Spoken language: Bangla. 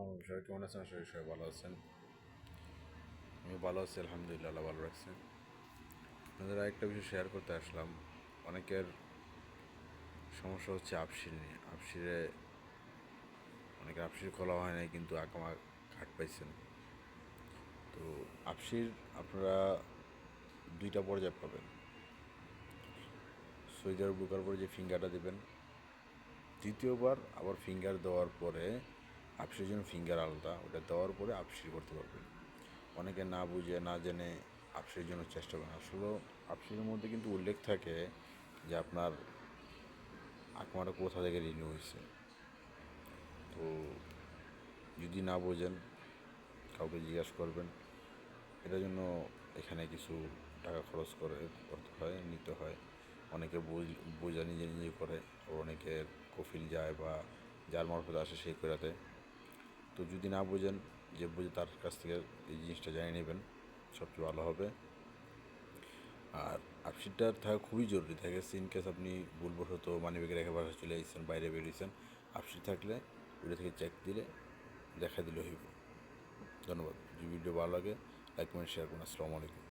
সবাই কেমন আছেন? আশা করি সবাই ভালো আছেন। আমি ভালো আছি, আলহামদুলিল্লাহ, আল্লাহ ভালো রাখছেন। আপনাদের আরেকটা বিষয় শেয়ার করতে আসলাম। অনেকের সমস্যা হচ্ছে আপসির নিয়ে। অনেকের আপসির খোলা হয় নাই, কিন্তু আকামা ঘাট পাইছেন। তো আপসির আপনারা দুইটা পর্যায়ে পাবেন। সুইদার ঢোকার পরে যে ফিঙ্গারটা দেবেন, দ্বিতীয়বার আবার ফিঙ্গার দেওয়ার পরে আপসির জন্য ফিঙ্গার আলাদা, ওটা দেওয়ার পরে আপসির করতে পারবেন। অনেকে না বুঝে না জেনে আপসির জন্য চেষ্টা করেন। আসলে আপসির মধ্যে কিন্তু উল্লেখ থাকে যে আপনার আকমাটা কোথা থেকে রিনিউ হয়েছে। তো যদি না বোঝেন, কাউকে জিজ্ঞাসা করবেন। এটার জন্য এখানে কিছু টাকা খরচ করতে হয়, নিতে হয়। অনেকে বোঝা নিজে নিজে করে, আর অনেকের কফিল যায় বা যার মারফত আসে সেই করে দেয়। তো যদি না বোঝেন, যে বুঝে তার কাছ থেকে এই জিনিসটা জানিয়ে নেবেন, সবচেয়ে ভালো হবে। আর আপসিটটা থাকা খুবই জরুরি। দেখা গেছে ইনকেস আপনি ভুলবশত মানিব্যাগে রেখে বাসায় চলে আসছেন, বাইরে বেরিয়েছেন, আপসিট থাকলে ওইটা থেকে চেক দিলে দেখা দিলে হইব। ধন্যবাদ। যদি ভিডিও ভালো লাগে, লাইক কমেন্ট শেয়ার করুন। আসসালামু আলাইকুম।